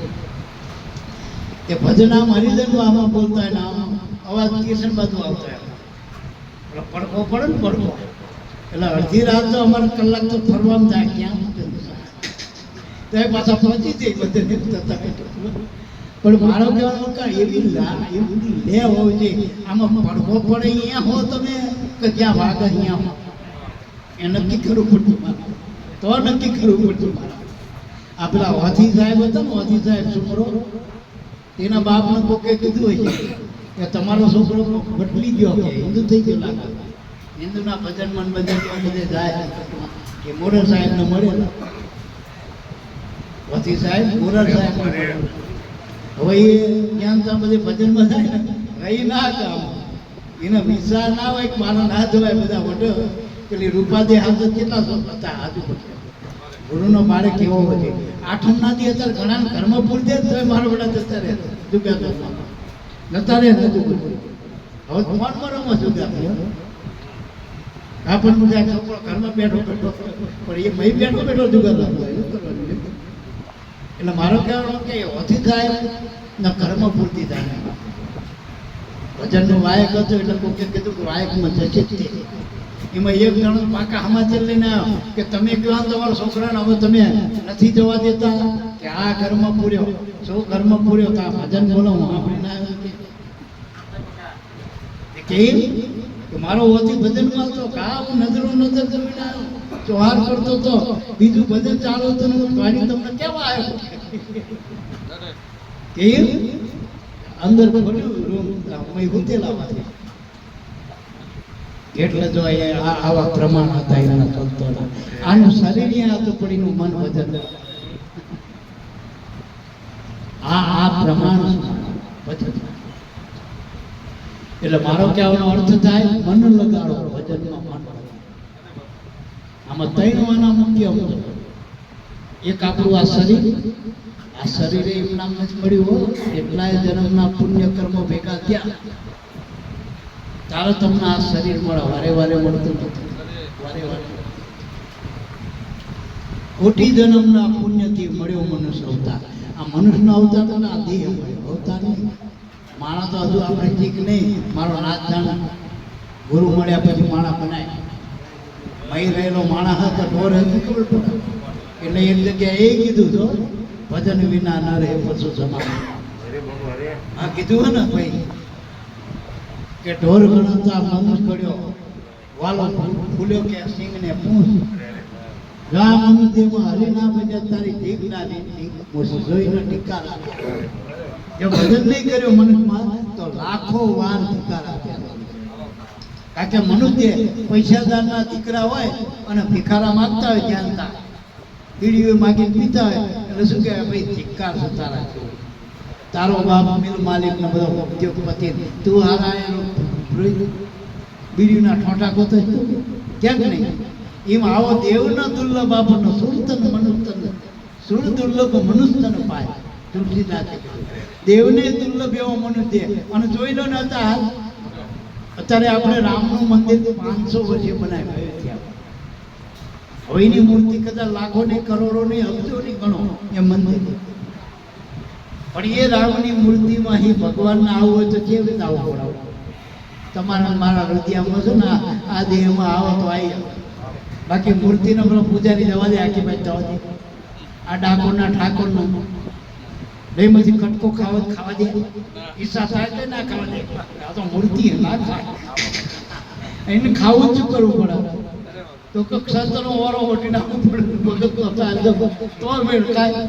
તે ભજન આમ હરિજન આમાં બોલતા હોય ને આમ અવાજ કીર્તન બાજુ આવતો હોય. પડકો પડે ને પડકો એટલે અડધી રાત તો અમારે કલાક તો ફરવામાં થાય. ક્યાં તો એ પાછા પહોંચી જાય બધે. પણ મારો કહેવાનો કારણ એવી લે હોવી જોઈએ. આમાં પડકો પડે અહીંયા હો તમે કે જ્યાં વાગે અહીંયા હો, એ નક્કી કરવું પડતું મારે. તો નક્કી કરવું પડતું મારે. આ પેલા વાથી સાહેબ હતા ને, વાથી સાહેબ છોકરો, તેના બાપને કોકે કીધું હોય છે કે તમારો છોકરો બદલી ગયો, કે હિન્દુ થઈ ગયો લાગે. હિન્દુના ભજનમાં બધે જાય કે મોઢે સાહેબને મળેલા. વથી સાહેબ મોરાર સાહેબ હવે એ જ્ઞાન તો બધી ભજનમાં થાય ને રહી ના કામ એને વિચાર ના હોય કે મારો ના જોવાય બધા વડો પેલી રૂપાદે હાથ કેટલા હતા આજુ ગુરુનો બાળક કેવો હોય આઠમ નાથી અત્યારે ઘણા ઘરમાં પૂરી દે તો મારો બધા જતા રહે જુગા જતા રહે નથી હવે ફોનમાં રમો જુગા આપણને ત્યાં છોકરો ઘરમાં બેઠો બેઠો પણ એ મય બેઠો બેઠો જુગા રમતો એવું કરવાનું એટલે મારો કહેવાનો કે ઓછી થાય ને ઘરમાં પૂરતી થાય ભજનનો વાયક હતો એટલે કોકે કીધું કે વાયકમાં જશે જ તે એમાં એક જણો પાકા સમાચાર લઈને આવ્યો કે તમે કહો તમારા છોકરાને હવે તમે નથી જવા દેતા કે આ ઘરમાં પૂર્યો શું ઘરમાં પૂર્યો તો આ ભજન બોલો હું આપણે કેમ કે મારો ઓછી ભજનમાં હતો કે આ હું નજરો નજર કરીને આવ્યો ચોહાર કરતો તો બીજું ભજન ચાલુ હતું ને ગાડી તમને કેવા આવ્યો કેમ અંદર ખોલ્યું રૂમ ઉતેલા એટલે જો આવા પ્રમાણ હતા એના ચાલતો આનું શરીર હતું પણ એનું મન વજન આ પ્રમાણ વજન એટલે મારો કહેવાનો અર્થ થાય મન લગાડો ભજનમાં મન આમાં ત્રણ આના મુખ્ય એક આપણું આ શરીરે એમનામ નથી મળ્યું હો એટલાય જન્મના પુણ્ય કર્મો ભેગા થયા તારે તમને આ શરીર મળે વારે વારે મળતું નથી વારે વારે કોટી જન્મના પુણ્યથી મળ્યો મનુષ્ય અવતાર આ મનુષ્યનો અવતાર તો આ દેહ મળ્યો અવતાર નહીં માણસ તો હજુ આપણે ઠીક નહીં મારો નાથ જાણ ગુરુ મળ્યા પછી માણસ બનાય મહી રહેલો માણસ હતો ઢોર હતી ખબર પડે એટલે એક જગ્યાએ એ કીધું તો ભજન વિના ન રહે પશુ સમાન હા કીધું હે ને ભાઈ કે ઢોર ગણતા મનુષ્ય કર્યો વાલો ફૂલ્યો કે સિંહ ને પૂછ જા મનુષ્યમાં હરિના ભજન તારી ઠીક ના જોઈને ટીકા જો ભજન નહીં કર્યો મનુષ્યમાં તો લાખો વાર ટીકા આપ્યા કારણ કે મનુષ્ય પૈસાદારના દીકરા હોય અને ભિખારા માંગતા હોય જાણતા પીડીઓ માગીને પીતા હોય એટલે શું કહેવાય ભાઈ ધિક્કાર છે તારા તારો બાપ મિલ માલિક ને બધો ઉદ્યોગપતિ તું હારા બીડીના ઠોંઠા ગોતો કેમ નહીં એમ આવો દેવના દુર્લભ આપણનો સુરતન મનુષ્યન સુર દુર્લભ મનુષ્યન પાય તુલસીદાસે દેવને દુર્લભ એવો મનુષ્ય અને જોઈ લો ને અત્યારે આપણે રામનું મંદિર 500 વર્ષે બનાવ્યું ત્યાં હવે એની મૂર્તિ કદાચ લાખો ની કરોડો ની અબજો ની ગણો એ મંદિર પણ એ રામની મૂર્તિમાં અહીં ભગવાનને આવવું હોય તો કેવી રીતે આવવું પડાવું તમારા મારા હૃદયમાં છે ને આ દેહમાં આવો તો આવી બાકી મૂર્તિનો પેલો પૂજારી જવા દે આખી બાજુ જવા દે આ ડાકોરના ઠાકોરનો બેમાંથી કટકો ખાવા દે ઈચ્છા થાય તો ના ખાવા દે આ તો મૂર્તિ ના ખાય એને ખાવું શું કરવું પડે તો ક્ષત્રનો ઓરો ઓટી નાખવું પડે ભગતનો થાય તો મેળ ખાય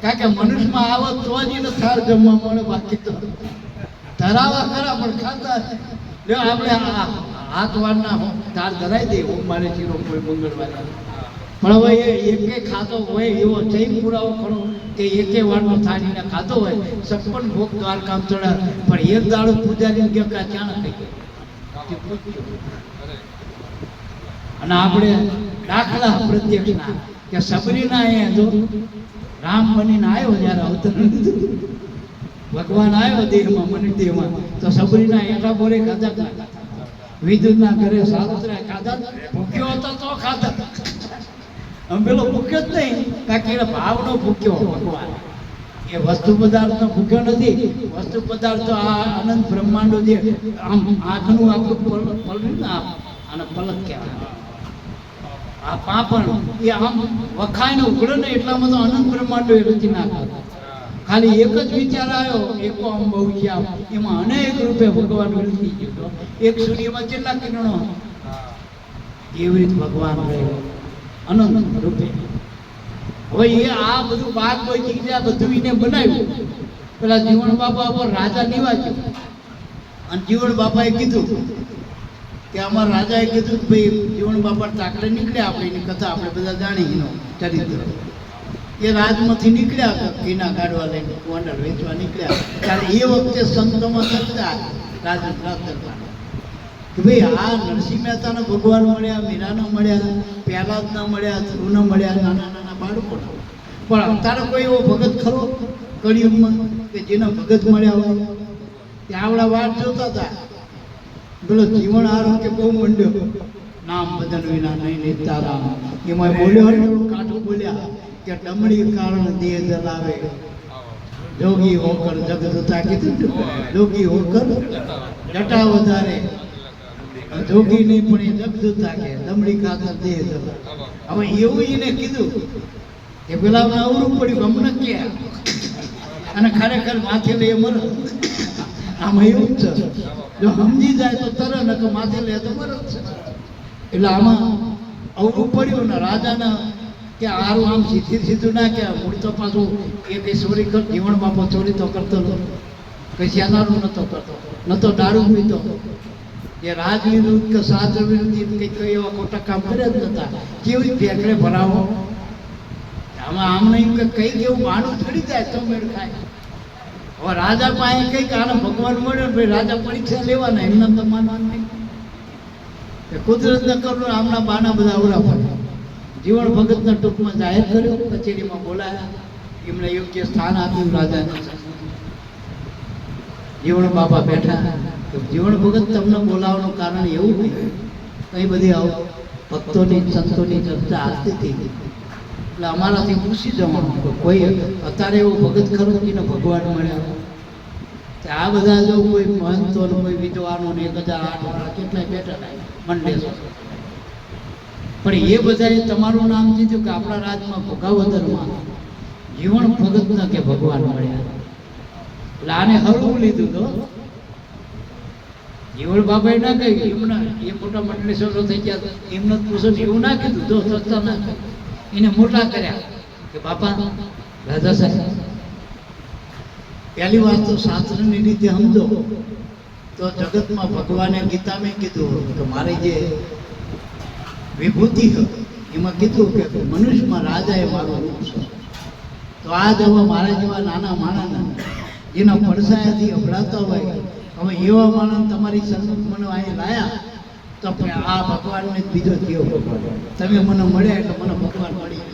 કારણ કે મનુષ્યમાં આવો તો જ એને થાર જમવા મળે બાકી તો ધરાવા ખરા પણ ખાતા જો આપણે હાથ વારના થાર ધરાઈ દે મારે ચીરો કોઈ મંગળવારે પણ હવે એકે ખાતો હોય એવો જૈન પુરાવો ખરો કે એકે વારનો થાળીને ખાતો હોય 56 ભોગ દ્વારકામ ચડા પણ એક દાડો પૂજારી કે ક્યાં થઈ અને આપણે દાખલા પ્રત્યક્ષના કે સબરીના એ જો રામ બનીને આવ્યો જ્યારે અવતરણ ભગવાન આવ્યો દેહમાં મનુષ્ય દેહમાં તો સબરીના એઠા બોરે ખાધા વિદુરના ઘરે સાસરા ખાધા ભૂખ્યો હતો તો ખાધા આમ પેલો ભૂખ્યો જ નહીં કાકી ભાવનો ભૂખ્યો ભગવાન એ વસ્તુ પદાર્થનો ભૂખ્યો નથી વસ્તુ પદાર્થ આ અનંત બ્રહ્માંડો જે આમ આંખનું આખું પલળ્યું ને આને પલક કહેવાય આ પાપણ એ આમ વખાઈને ઉઘડે ને એટલામાં તો અનંત બ્રહ્માંડો એ રચી નાખે ખાલી એક જ વિચાર આવ્યો એકો આમ બહુ એમાં અનેક રૂપે ભગવાન રચી ગયો એક સૂર્યમાં કેટલા કિરણો એવી રીતે ભગવાન રહ્યો અનંત રૂપે હવે એ આ બધું બાગ બગીચા બધું એને બનાવ્યું પેલા જીવણ બાપા પર રાજા નિવાસ્યો અને જીવણ બાપાએ કીધું કે અમારા રાજાએ કીધું કે ભાઈ જીવણ બાપા તાકડે નીકળે આપણે એની કથા આપણે બધા જાણી એનો ચરિત્ર એ રાજમાંથી નીકળ્યા હતા ઘીના કાઢવા લઈને ગોંડલ વેચવા નીકળ્યા ત્યારે એ વખતે સંતોમાં કરતા રાજન પ્રાપ્ત કરતા કે ભાઈ આ નરસિંહ મહેતાના ભગવાન મળ્યા, મીરાના મળ્યા, પહેલાદના મળ્યા, ધ્રુવના મળ્યા, નાના નાના બાળકો. પણ અત્યારે કોઈ એવો ભગત ખરો કળિયુગમાં કે જેના ભગત મળ્યા હોય? ત્યાં આવડા વાટ જોતા હતા. પેલો જીવન આરોગ્ય બહુ મંડ્યો, નામ બદન વિના નહીં નીતા રામ. એમાં બોલ્યો કાઠું બોલ્યા કે ડમડી કારણ દેહ જલાવે, જોગી હોકર જગદતા કીધું, જોગી હોકર જટા વધારે, જોગી નહીં પણ એ જગદતા કે દમડી ખાતર દેહ જલાવે. હવે એવું એને કીધું કે પેલા અવરું પડ્યું અમને ક્યાં, અને ખરેખર માથે લે મર. આમાં એવું જ છે, જો સમજી જાય તો તરત નકર માથે લે તો મર જ છે. એટલે આમાં અવરું પડ્યું ને રાજાના કે આરું આમ સીધું સીધું ના કે મૂળ તો પાછું એ કઈ ચોરી કર, જીવણ બાપો ચોરી તો કરતો નતો, કઈ શેનારું નતો કરતો, નતો દારૂ પીતો, એ રાજ વિરુદ્ધ કે શાસ્ત્ર વિરુદ્ધ કઈ કઈ એવા ખોટા કામ કર્યા જ નતા. કેવી ભેગડે ભરાવો આમાં આમ નહીં કે કઈ કેવું માનું ચડી જાય તો મેળ ખાય. હવે રાજા પાસે કઈક આને ભગવાન મળ્યો ને ભાઈ રાજા પરીક્ષા લેવાના, એમના તો માનવાનું નહીં. કુદરત ન કરું આમના બાના બધા અવરા પડે. જીવન ભગતના ટૂંકમાં જાહેર કર્યો, કચેરીમાં બોલાયા, એમને યોગ્ય સ્થાન આપ્યું રાજાને. જીવણ બાપા બેઠા. જીવન ભગત તમને બોલાવવાનું કારણ એવું નહીં, કઈ બધી ભક્તોની સંતોની ચર્ચા હાલતી હતી એટલે અમારાથી પૂછી જવાનું કોઈ અત્યારે એવો ભગત ખરો કે ભગવાન મળ્યા. આ બધા જો કોઈ મહંતો કોઈ વિદ્વાનો ને 1008 વાળા કેટલાય બેઠા મંડે, પણ એ બધાએ તમારું નામ દીધું કે આપણા રાજમાં ભોગાવદરમાં જીવન ભગત ના કે ભગવાન મળ્યા. એટલે આને હળવું લીધું તો જીવણ બાબાએ ના કહ્યું એમના એ મોટા મંડલેશ્વરો થઈ ગયા એમને પૂછો એવું ના કીધું તો ચર્ચા ના કરી, એને મોટા કર્યા કે બાપા રાજા સાહેબ પહેલી વાત તો શાસ્ત્રની રીતે સમજો તો જગતમાં ભગવાને ગીતામાં કીધું કે મારી જે વિભૂતિ હતી એમાં કીધું કે મનુષ્યમાં રાજા એ મારું રૂપ છે. તો આ જવા મારા જેવા નાના માણસના જેના પડસાયાથી અભડાતા હોય, હવે એવા માણસ તમારી સન્મુખ મને અહીં લાયા તો આ ભગવાનને બીજો કેવો ભગવાન તમે મને મળ્યા એટલે મને ભગવાન મળી.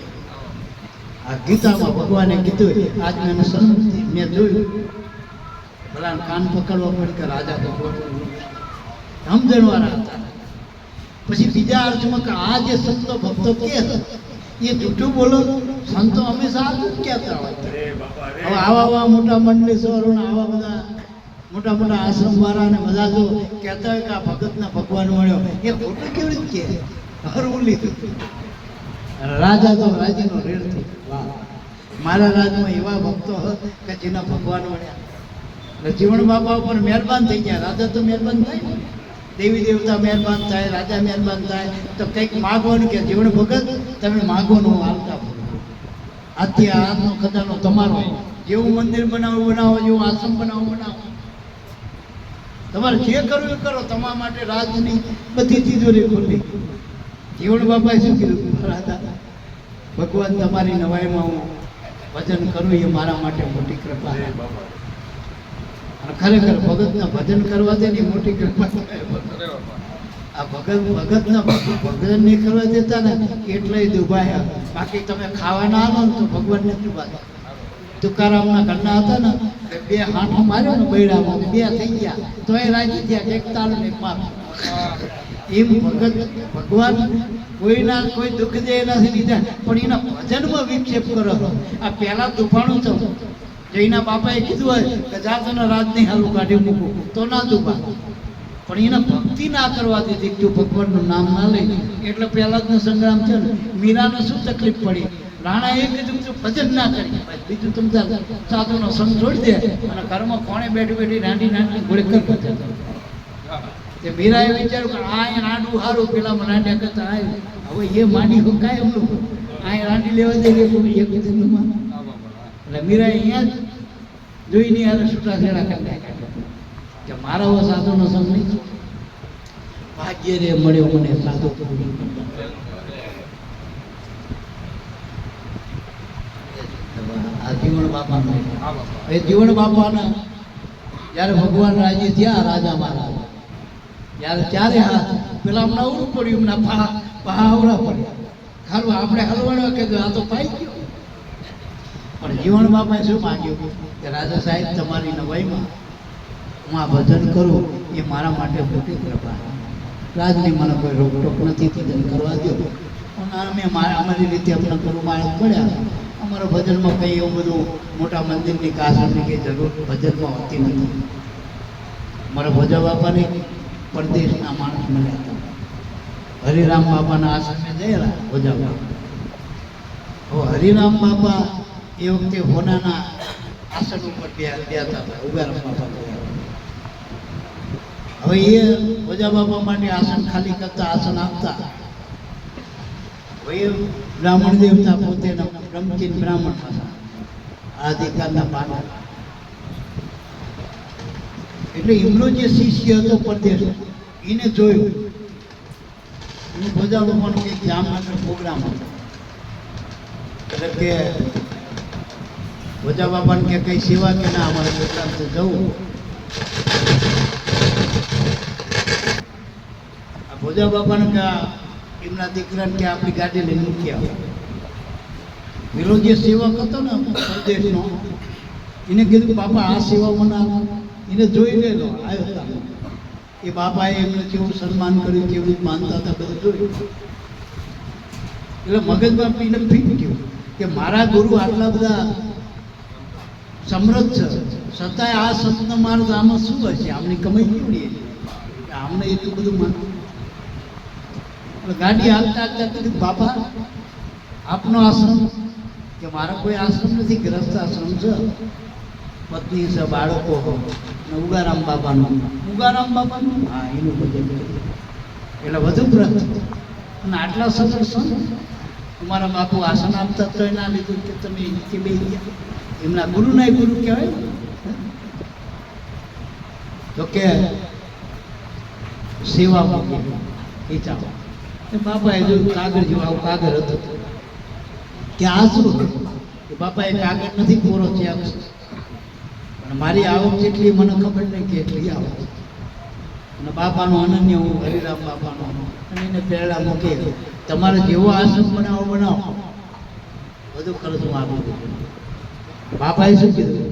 આ ગીતામાં ભગવાને કીધું. આજ મેં સન્મુખથી મેં જોયું, ભલા કાન પકડવા પડે કે રાજા ભગવાન સમજણવાળા હતા. પછી બીજા અર્થમાં કે આ જે સંતો ભક્તો કે એ જૂઠું બોલો, સંતો હંમેશા આ જ કહેતા હોય. હવે આવા મોટા મંડલેશ્વરો આવા બધા મોટા મોટા આશ્રમ વાળા ને બધા જો કહેતા હોય કે આ ભગતના ભગવાન મળ્યો, એ ખોટું કેવી રીતે કે હરવું લીધું. રાજા તો રાજીનો રેડ થઈ. મારા રાજમાં એવા ભક્તો કે જેના ભગવાન મળ્યા એટલે જીવણ બાપા ઉપર મહેરબાન થઈ ગયા. રાજા તો મહેરબાન થાય ને, દેવી દેવતા મહેરબાન થાય, રાજા મહેરબાન થાય તો કંઈક માગવાનું કે જીવણ ભગત તમે માગવાનું આવતા. આથી આજનો ખજાનો તમારો, જેવું મંદિર બનાવો, જેવું આશ્રમ બનાવો, તમારે જે કરવું એ કરો. તમારા માટે રાજની બધી તિજોરી ખોલી. જીવણ બાપાએ શું કીધું? રાજા ભગવાન તમારી નવાઈમાં હું ભજન કરું એ મારા માટે મોટી કૃપા. ખરેખર ભગતના ભજન કરવા દે ને મોટી કૃપા. આ ભગતના ભજન નહીં કરવા દેતા ને એટલે દુભાયા. બાકી તમે ખાવા ના આવો ને તો ભગવાનને દુભાતા. તુકારામના ઘરના હતા ને 2 હાંઠો માર્યો ને બૈડામાં 2 થઈ ગયા તો એ રાજી થયા, એક તાળ ને પાપ. એમ ભગત ભગવાન કોઈના કોઈ દુઃખ દે નથી લીધા, પણ એના ભજનમાં વિક્ષેપ કરો. આ પહેલા દુભાણું છો જો એના બાપાએ કીધું હોય કે જા તને રાજ નહીં હાલું કાઢી મૂકું તો ના દુભા, પણ એને ભક્તિ ના કરવા દીધી. જો ભગવાનનું નામ ના લઈ એટલે પહેલા જ સંગ્રામ છે ને. મીરાને શું તકલીફ પડી? રાણા એ કીધું તું ભજન ના કરી, બીજું તમે સાધુનો સંગ છોડી દે અને ઘરમાં કોણે બેઠી બેઠી રાંડી ગોળે કર ભજન. તે મીરાએ વિચાર્યું કે આ રાંડું સારું, પેલા રાંડ્યા કરતા હવે એ માંડી હું કાંઈ એમનું આ રાંડી લેવા દે એક જન્મમાં. એટલે મીરાએ અહીંયા જ જોઈને યાર છૂટાછેડા કરી નાખ્યા કે મારા સાધુનો સંગ નહીં. ભાગ્ય રે મળ્યો મને સાધુ. જીવણ બાપાનો એ જીવણ બાપાના જ્યારે ભગવાન રાજી થયા રાજા મહારાજ ત્યારે ચારે હાથ પેલા હમણાં અવરું પડ્યું એમના પહાવડા પડ્યા ખારું આપણે હલવાડવા કે આ તો પાઈ ગયો પણ જીવણ બાપાએ શું માંગ્યું કે રાજા સાહેબ તમારી નવાઈમાં હું આ ભજન કરું એ મારા માટે મોટી કૃપા રાજની મને કોઈ રોકટોક નથી ભજન કરવા દો અમે અમારી રીતે અમને કરું માણસ પડ્યા અમારા ભજનમાં કંઈ એવું બધું મોટા મંદિરની કાસરની કંઈ જરૂર ભજનમાં હોતી નથી મારા ભોજા બાપાને પરદેશના માણસ મળ્યા હતા હરિરામ બાપાના આશ્રમે ગયેલા ભોજા બાપા હવે હરિરામ બાપા એ વખતે હોનાના આસન ઉપર બેઠા હતા ઉગારામ બાપા હવે એ ભોજા બાપા માટે આસન ખાલી કરતા આસન આપતા એ બ્રાહ્મણ દેવતા પોતે બ્રહ્મચીન બ્રાહ્મણ હતા આદિકાળના પાના એટલે એમનો જે શિષ્ય હતો પરદેશ એને જોયું એનું ભોજા બાપાનો કંઈક જામનગર પ્રોગ્રામ હતો એટલે કે ભોજા બાપાને કે કઈ સેવા કે ના અમારે પ્રોગ્રામ તો જવું આ ભોજા બાપાને કે એમના દીકરાને કે આપણી ગાડી લઈને મૂકી આવે પેલો જે સેવક હતો ને પરદેશનો એને કીધું બાપા આ સેવા મને એને જોઈ લેલો આવ્યો એ બાપાએ એમને કેવું સન્માન કર્યું કેવું માનતા હતા બધું જોયું એટલે મગજમાં એને ફીટ થયું કે મારા ગુરુ આટલા બધા સમૃદ્ધ છે છતાંય આ સંતનો માર્ગ આમાં શું હશે આમની કમાઈ કેવડી આમને એટલું બધું માનવું ગાડી હાલતા હાલતા કીધું બાપા આપનો આશ્રમ કે મારા કોઈ આશ્રમ નથી ગ્રસ્ત આશ્રમ છે પત્ની છે બાળકો ને ઉગારામ બાપાનું હા એનું ભજન એટલે વધુ વ્રત અને આટલા સરળ સંત તમારા બાપુ આસન આપતા તો એના લીધું કે તમે કે બે ગયા એમના ગુરુના ગુરુ કહેવાય તો કે સેવા મૂકી એ ચાલો બાપાએ જોયું કાગળ જેવું આવું કાગળ હતું કે આ શું કે બાપાએ કાગળ નથી પૂરો થયા પણ મારી આવક જેટલી મને ખબર નહીં કે એટલી આવક અને બાપાનો અનન્ય હું હરિરામ બાપાનો અને એને પ્રેરણા મૂકી તમારે જેવો આશ્રમ બનાવો બધું ખર્ચ હું આપું બાપાએ શું કીધું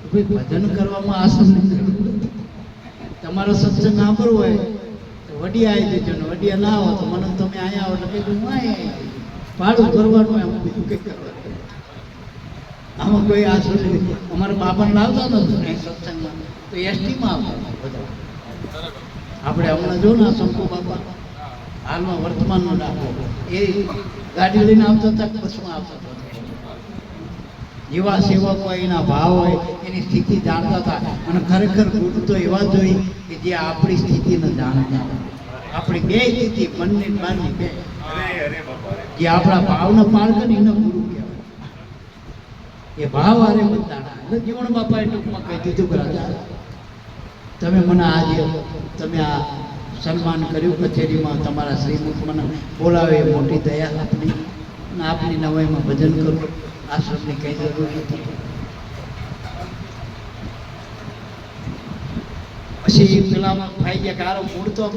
ભાઈ ભજન કરવામાં આશ્રમ નથી તમારો સત્સંગ સાંભળવો હોય વડિયા આવી દેજો ને વડિયા ના આવો તો મને તમે અહીંયા આવો એટલે કીધું હું ભાડું કરવાનું એમ બીજું કંઈક કરવાનું આમાં કોઈ આશરો નથી અમારા બાપાને લાવતા નથી સત્સંગમાં તો એસટીમાં આવતા બધા આપણે હમણાં જો ને શંકુ બાપા હાલમાં વર્તમાનનો ડાકો એ ગાડી લઈને આવતા હતા બસમાં આવતા હતા જેવા સેવક હોય એના ભાવ હોય એની સ્થિતિ જાણતા હતા અને ખરેખર ગુરુ તો એવા જોઈ કે જે આપણી સ્થિતિને જાણતા આપણી બે સ્થિતિ મનની બારની બે જે આપણા ભાવનો પાર કરે એને ગુરુ કહેવાય એ ભાવ આરે બધાના એટલે જીવણ બાપાએ ટૂંકમાં કહી દીધું કે રાજા તમે મને આજે તમે આ સન્માન કર્યું કચેરીમાં તમારા શ્રીમુખ મને બોલાવે એ મોટી દયા આપની અને આપની નવાઈમાં ભજન કરું આશ્રમની કંઈ જરૂર નથી પછી પેલામાં ભાઈ ગયા કારો મૂળ તો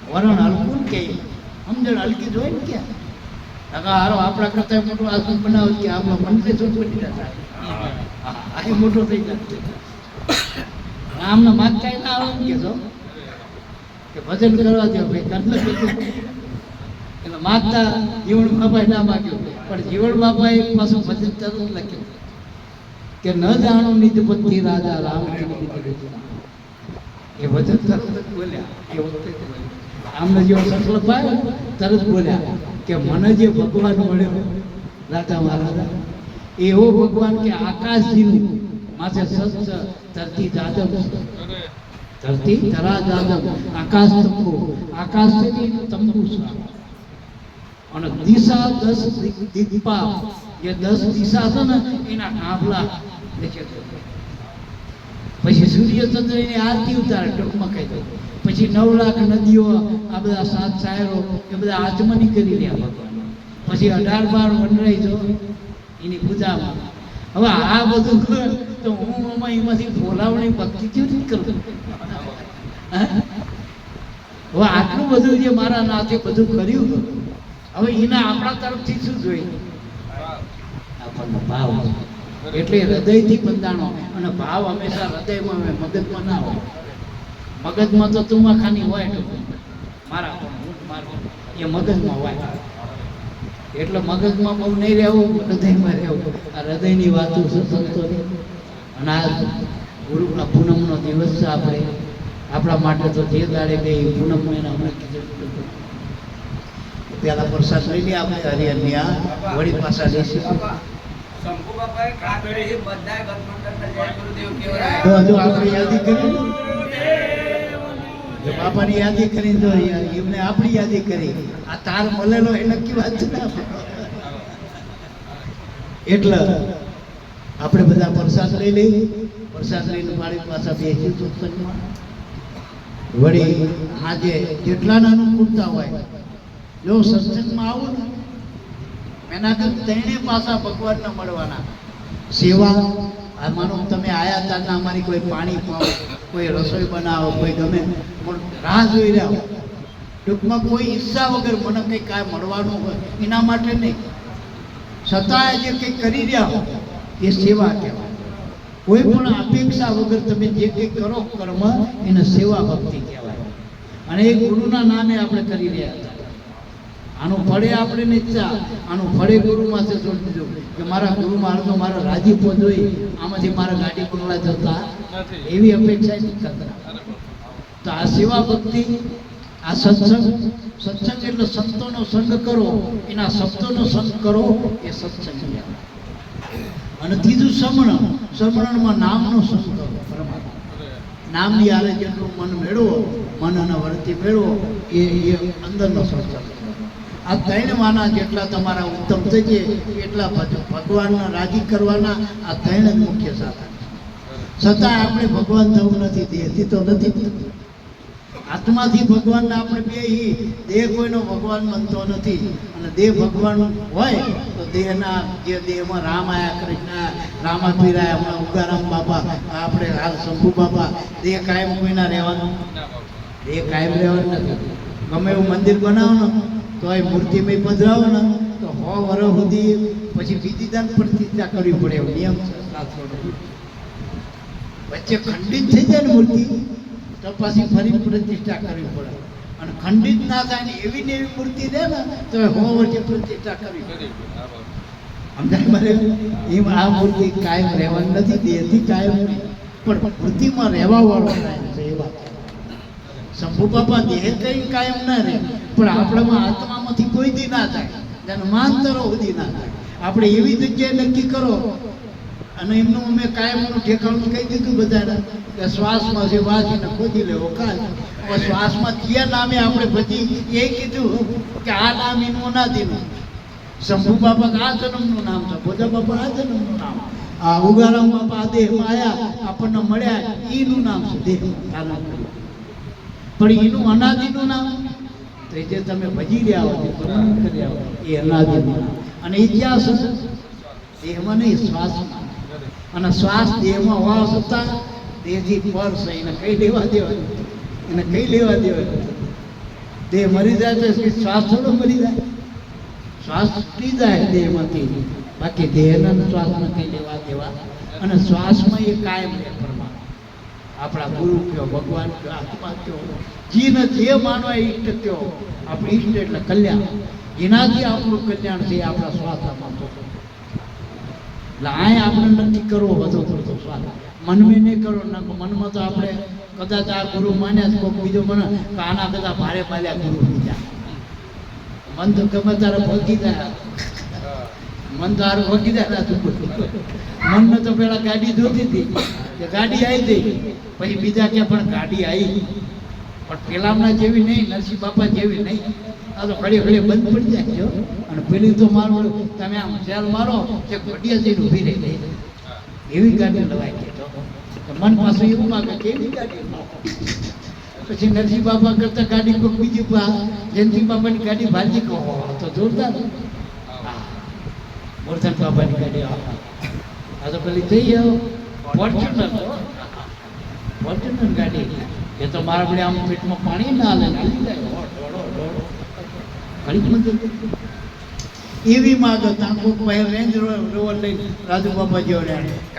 વરણ હલકું કે સમજણ હલકી જોઈ ને ક્યાં હારો આપણા કરતા મોટું આશ્રમ બનાવે કે આપણા મનને શું બની જતા આ મોટો થઈ જાય આમને માગતા ના આવે કે જો કે ભજન કરવા દો ભાઈ કર્મ એટલે માગતા જીવણ બાપાએ ના માગ્યું પણ જીવણ બાપાએ પાછું ભજન તરત લખ્યું કે ન જાણો નિજપતિ રાજા રામ એ ભજન તરત જ બોલ્યા એ વખતે આમને જેવો સંકલ્પ આવ્યો તરત બોલ્યા કે મને જે ભગવાન મળ્યો રાજા મહારાજા એવો ભગવાન કે આકાશજીનું માથે સત્સ ધરતી જાદવ ધરતી ધરા જાદવ આકાશ તંબુ આકાશ તંબુ અને દિશા 10 દિગ્પા જે 10 દિશા છે ને એના આંભલા દેખે પછી સૂર્યચંદ્ર એની આરતી ઉતારે ટૂંકમાં કહી દો પછી 9 લાખ નદીઓ આ બધા 7 શાયરો એ બધા આચમની કરી રહ્યા ભગવાન પછી 18 બાર વનરાઈ જો એની પૂજામાં હવે આ બધું કર તો હું એમાંથી બોલાવણી ભક્તિ કેવી રીતે કરું? હવે આટલું બધું જે મારા નાથે બધું કર્યું, હવે એના આપણા તરફથી શું જોઈએ? આપણને ભાવ. એટલે હૃદયથી બંધાણો, અને ભાવ હંમેશા હૃદયમાં હોય, મગજમાં ના હોય. મગજમાં તો તું ખાની હોય તો મારા એ મગજમાં હોય. એટલે મગજમાં બહુ નહીં રહેવું, હૃદયમાં રહેવું. આ હૃદયની વાતો સંતો. અને આ ગુરુ પૂનમનો દિવસ છે. આપણે આપણા માટે તો જે દાડે ગઈ પૂનમ મહિના અમને કીધું પેલા પ્રસાદ લઈ લે આપણે હરિહરની આ વળી પાછા લઈશું. જો આપણે યાદી કરી, જો બાપાની યાદી કરી તો એમને આપણી યાદી કરી. આ તાર મળેલો એ નક્કી વાત છે ને. એટલે આપણે બધા પ્રસાદ લઈ લઈએ. પ્રસાદ લઈને મારી પાછા બેસી સત્સંગમાં. વળી આજે જેટલાના અનુકૂળતા હોય, જો સત્સંગમાં આવું ને એના કરતા તેને પાછા ભગવાનને મળવાના. સેવા, આ માનો તમે આયા હતા, અમારી કોઈ પાણી પાવો, કોઈ રસોઈ બનાવો, કોઈ ગમે રાહ જોઈ રહ્યા હો. ટૂંકમાં કોઈ ઈચ્છા વગર મને કંઈ કાંઈ મળવાનું હોય એના માટે નહીં, છતાંય જે કંઈક કરી રહ્યા હો એ સેવા કહેવાય. કોઈ પણ અપેક્ષા વગર તમે જે કંઈ કરો કર્મ, એને સેવા ભક્તિ કહેવાય. અને એ ગુરુના નામે આપણે કરી રહ્યા હતા. આનું ફળે આપણે નીચા, આનું ફળે ગુરુ પાસે છોડી દીધું કે મારા ગુરુ મારો તો મારો રાજીપો જોઈ આમાંથી મારા ગાડી બંગલા જતા એવી અપેક્ષા નથી કરતા. તો આ સેવા ભક્તિ, આ સત્સંગ. સત્સંગ એટલે સંતોનો સંગ કરો, એના શબ્દોનો સંગ કરો, એ સત્સંગ. અને ત્રીજું સમરણ. સમરણમાં નામનો સંગ કરો. પરમાત્મા નામની આરે જેટલું મન મેળવો, મન અને વર્તી મેળવો, એ અંદરનો સત્સંગ. આ ત્રણ વાના જેટલા તમારા ઉત્તમ થઈ જાય એટલા ભગવાનને રાજી કરવાના આ ત્રણ જ મુખ્ય સાધન. છતાં આપણે ભગવાન થવું નથી, દેહથી તો નથી. આત્માથી ભગવાનને આપણે બે, દેહ કોઈનો ભગવાન બનતો નથી. અને દેહ ભગવાન હોય તો દેહના જે દેહમાં રામ આયા, કૃષ્ણ રામા પીરાયા, હમણાં ઉગારામ બાપા, આપણે હાલ શંભુ બાપા, દેહ કાયમ કોઈના રહેવાનું, દેહ કાયમ રહેવાનું નથી. ગમે એવું મંદિર બનાવો ને તો એ મૂર્તિમય પધરાવો ને તો 100 વર્ષ સુધી પછી બીજી દાન પ્રતિષ્ઠા કરવી પડે, એવો નિયમ છે શાસ્ત્રોનો. વચ્ચે ખંડિત થઈ જાય ને મૂર્તિ તો પછી ફરી પ્રતિષ્ઠા કરવી પડે. અને ખંડિત ના થાય ને એવી મૂર્તિ રહે ને તો 100 વર્ષે પ્રતિષ્ઠા કરવી પડે. સમજાય મારે? એમ આ મૂર્તિ કાયમ રહેવાની નથી, દેહથી કાયમ નહીં, પણ મૂર્તિમાં રહેવા વાળો કાયમ છે. એ વાત શંભુ બાપા દેહ કઈ કાયમ ના રહે, પણ આપણામાં આત્મામાંથી કોઈ દી ના થાય, જેને માનતરો સુધી ના થાય. આપણે એવી જગ્યાએ નક્કી કરો. અને એમનું અમે કાયમનું ઠેકાણું કહી દીધું બધાને કે શ્વાસમાં છે વાંચીને ખોદી લેવો કાલ. હવે શ્વાસમાં કયા નામે આપણે બધી એ કીધું કે આ નામ એનું અનાદિનું. શંભુ બાપા આ જન્મનું નામ છે, ભોજા બાપા આ જન્મનું નામ, આ ઉગારામ બાપા આ દેહમાં આવ્યા આપણને મળ્યા એનું નામ છે દેહ. પણ એનું અનાદિનું નામ તો જે તમે ભજી રહ્યા હો, જે વર્ણન કરી રહ્યા હો, એ અનાદિનું નામ. અને ઇતિહાસ દેહમાં નહીં, શ્વાસમાં. અને શ્વાસ દેહમાં હોવા છતાં દેહથી પર છે, એને કઈ લેવા દેવા, એને કઈ લેવા દેવા. દેહ મરી જાય તો શ્વાસ થોડો મરી જાય, શ્વાસ છૂટી જાય દેહમાંથી, બાકી દેહના શ્વાસને કઈ લેવા દેવા. અને શ્વાસમાં એ કાયમ રહે પરમાત્મા. આપણા ગુરુ કયો, ભગવાન કયો, આત્મા કયો, જીને જે માનવા ઈષ્ટ કયો. આપણે ઈષ્ટ એટલે કલ્યાણ, જેનાથી આપણું કલ્યાણ છે આપણા શ્વાસમાં. એટલે આ આપણે નક્કી કરવો વધુ પડતો શ્વાસ. મનમાં નહીં કરો, મનમાં તો આપણે કદાચ આ ગુરુ માન્યા કોઈક બીજો મને કે આના બધા ભારે પાલ્યા ગુરુ બીજા. મન તો ગમે તારે ભોગી જાય, મન તો હારું ભોગી જાય. મનને તો પેલા ગાડી જોતી હતી કે ગાડી આવી ગઈ, પછી બીજા કે પણ ગાડી આવી, પણ પેલાના જેવી નહીં, નરસિંહ બાપા જેવી નહીં. આ તો ઘડી ઘડી બંધ પડી જાય છે. અને પેલી તો મારો તમે આમ સેલ મારો કે ઘડિયા જઈને ઊભી રહી ગઈ, એવી ગાડી લવાઈ ગઈ. તો મન પાછું એવું માગે કે એવી ગાડી. પછી નરસિંહ બાપા કરતા ગાડી કોઈ બીજી જયંતિ બાપાની ગાડી ભાજી કહો તો જોરદાર. મૂર્ધન બાપાની ગાડી આ તો પેલી થઈ જાઓ ફોર્ચ્યુનર ગાડી એ તો મારા આપણે આમ પેટમાં પાણી ના હાલે નાલી જાય ઘણી મંદિર એવી માગ તાંકો પહેલ રેન્જ રોવર લઈને રાજુ બાપા જેવો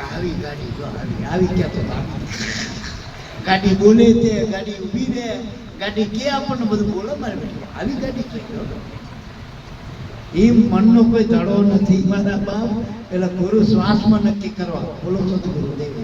આવી ગાડી જો આવી ક્યાં તો ગાડી બોલે તે ગાડી ઊભી રહે ગાડી કે આપણને બધું બોલે મારે બેઠું આવી ગાડી કે એ મનનો કોઈ ધડો નથી મારા બાપ એટલે ગુરુ શ્વાસમાં નક્કી કરવા બોલો સદગુરુદેવ